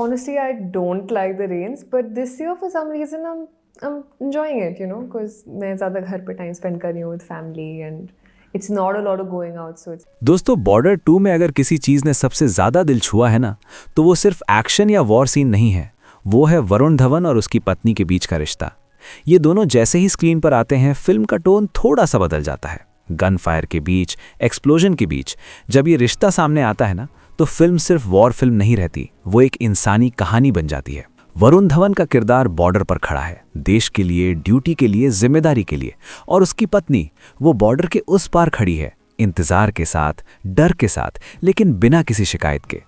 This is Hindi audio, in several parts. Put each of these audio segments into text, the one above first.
honestly, I don't like the rains, but this year for some reason I'm enjoying it, you know, because मैं ज़्यादा घर पे time spend कर रही हूँ with family and it's not a lot of going out, so it's दोस्तों, बॉर्डर 2 में अगर किसी चीज़ ने सबसे ज़्यादा दिल छुआ है ना, तो वो सिर्फ एक्शन या वॉर सीन नहीं है, वो है वरुण धवन और उसकी पत्नी के बीच का रिश्ता। ये दोनों जैसे ही स्क्रीन पर आते हैं, फिल्म का टोन थोड़ा सा बदल जाता है। गन फायर के बीच, एक्सप्लोजन के बीच जब ये रिश्ता सामने आता है ना, तो फिल्म सिर्फ वॉर फिल्म नहीं रहती, वो एक इंसानी कहानी बन जाती है। वरुण धवन का किरदार बॉर्डर पर खड़ा है, देश के लिए, ड्यूटी के लिए, जिम्मेदारी के लिए, और उसकी पत्नी वो बॉर्डर के उस पार खड़ी है, इंतजार के साथ, डर के साथ, लेकिन बिना किसी शिकायत के।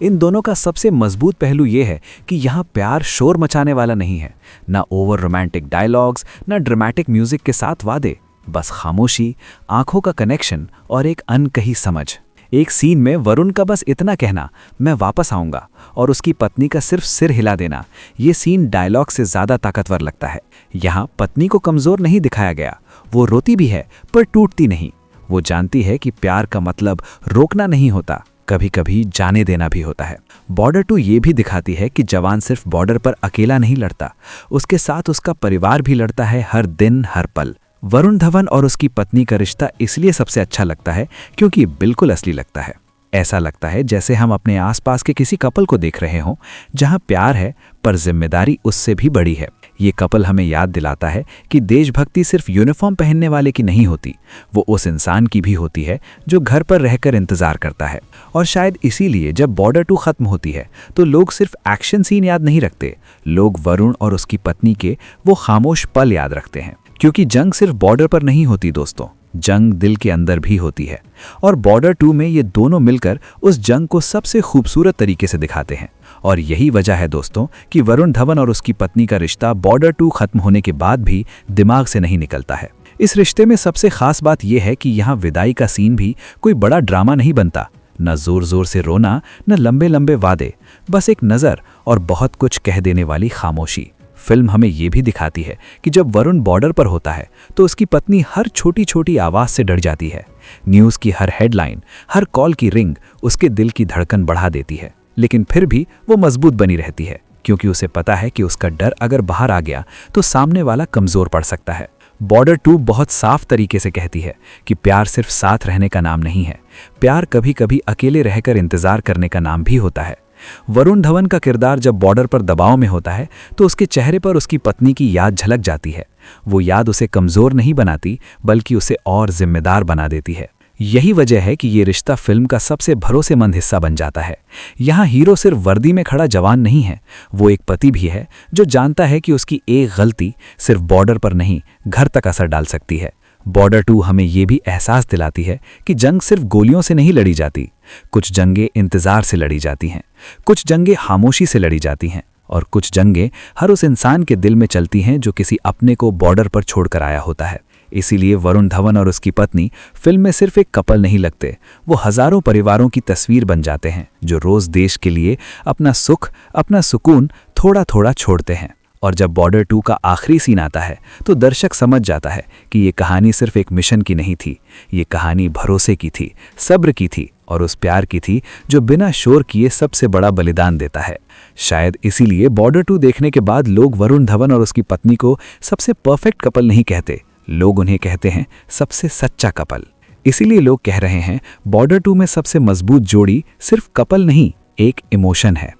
इन दोनों का सबसे मजबूत पहलू ये है कि यहाँ प्यार शोर मचाने वाला नहीं है, ना ओवर रोमांटिक डायलॉग्स, ना ड्रामेटिक म्यूजिक के साथ वादे, बस खामोशी, आंखों का कनेक्शन और एक अनकही समझ। एक सीन में वरुण का बस इतना कहना, मैं वापस आऊंगा, और उसकी पत्नी का सिर्फ सिर हिला देना, ये सीन डायलॉग से ज्यादा ताकतवर लगता है। यहाँ पत्नी को कमजोर नहीं दिखाया गया, वो रोती भी है पर टूटती नहीं। वो जानती है कि प्यार का मतलब रोकना नहीं होता, कभी कभी जाने देना भी होता है। बॉर्डर 2 ये भी दिखाती है कि जवान सिर्फ बॉर्डर पर अकेला नहीं लड़ता, उसके साथ उसका परिवार भी लड़ता है, हर दिन हर पल। वरुण धवन और उसकी पत्नी का रिश्ता इसलिए सबसे अच्छा लगता है क्योंकि बिल्कुल असली लगता है। ऐसा लगता है जैसे हम अपने आसपास के किसी कपल को देख रहे हों, जहां प्यार है पर जिम्मेदारी उससे भी बड़ी है। ये कपल हमें याद दिलाता है कि देशभक्ति सिर्फ यूनिफॉर्म पहनने वाले की नहीं होती, वो उस इंसान की भी होती है जो घर पर रहकर इंतजार करता है। और शायद इसीलिए जब बॉर्डर 2 खत्म होती है तो लोग सिर्फ एक्शन सीन याद नहीं रखते, लोग वरुण और उसकी पत्नी के वो खामोश पल याद रखते हैं। क्योंकि जंग सिर्फ बॉर्डर पर नहीं होती दोस्तों, जंग दिल के अंदर भी होती है, और बॉर्डर 2 में ये दोनों मिलकर उस जंग को सबसे खूबसूरत तरीके से दिखाते हैं। और यही वजह है दोस्तों कि वरुण धवन और उसकी पत्नी का रिश्ता बॉर्डर 2 खत्म होने के बाद भी दिमाग से नहीं निकलता है। इस रिश्ते में सबसे खास बात यह है कि यहाँ विदाई का सीन भी कोई बड़ा ड्रामा नहीं बनता, न जोर जोर से रोना, न लंबे लंबे वादे, बस एक नज़र और बहुत कुछ कह देने वाली खामोशी। फिल्म हमें यह भी दिखाती है कि जब वरुण बॉर्डर पर होता है तो उसकी पत्नी हर छोटी छोटी आवाज़ से डर जाती है। न्यूज़ की हर हेडलाइन, हर कॉल की रिंग उसके दिल की धड़कन बढ़ा देती है, लेकिन फिर भी वो मजबूत बनी रहती है, क्योंकि उसे पता है कि उसका डर अगर बाहर आ गया तो सामने वाला कमज़ोर पड़ सकता है। बॉर्डर 2 बहुत साफ तरीके से कहती है कि प्यार सिर्फ साथ रहने का नाम नहीं है, प्यार कभी कभी अकेले रहकर इंतज़ार करने का नाम भी होता है। वरुण धवन का किरदार जब बॉर्डर पर दबाव में होता है तो उसके चेहरे पर उसकी पत्नी की याद झलक जाती है। वो याद उसे कमज़ोर नहीं बनाती, बल्कि उसे और जिम्मेदार बना देती है। यही वजह है कि ये रिश्ता फिल्म का सबसे भरोसेमंद हिस्सा बन जाता है। यहाँ हीरो सिर्फ वर्दी में खड़ा जवान नहीं है, वो एक पति भी है जो जानता है कि उसकी एक गलती सिर्फ बॉर्डर पर नहीं, घर तक असर डाल सकती है। बॉर्डर 2 हमें ये भी एहसास दिलाती है कि जंग सिर्फ गोलियों से नहीं लड़ी जाती, कुछ जंगें इंतज़ार से लड़ी जाती हैं, कुछ जंगें खामोशी से लड़ी जाती हैं, और कुछ जंगें हर उस इंसान के दिल में चलती हैं जो किसी अपने को बॉर्डर पर छोड़कर आया होता है। इसीलिए वरुण धवन और उसकी पत्नी फिल्म में सिर्फ एक कपल नहीं लगते, वो हजारों परिवारों की तस्वीर बन जाते हैं जो रोज देश के लिए अपना सुख, अपना सुकून थोड़ा थोड़ा छोड़ते हैं। और जब बॉर्डर 2 का आखिरी सीन आता है तो दर्शक समझ जाता है कि ये कहानी सिर्फ एक मिशन की नहीं थी, ये कहानी भरोसे की थी, सब्र की थी, और उस प्यार की थी जो बिना शोर किए सबसे बड़ा बलिदान देता है। शायद इसीलिए बॉर्डर 2 देखने के बाद लोग वरुण धवन और उसकी पत्नी को सबसे परफेक्ट कपल नहीं कहते, लोग उन्हें कहते हैं सबसे सच्चा कपल। इसीलिए लोग कह रहे हैं बॉर्डर 2 में सबसे मजबूत जोड़ी सिर्फ कपल नहीं, एक इमोशन है।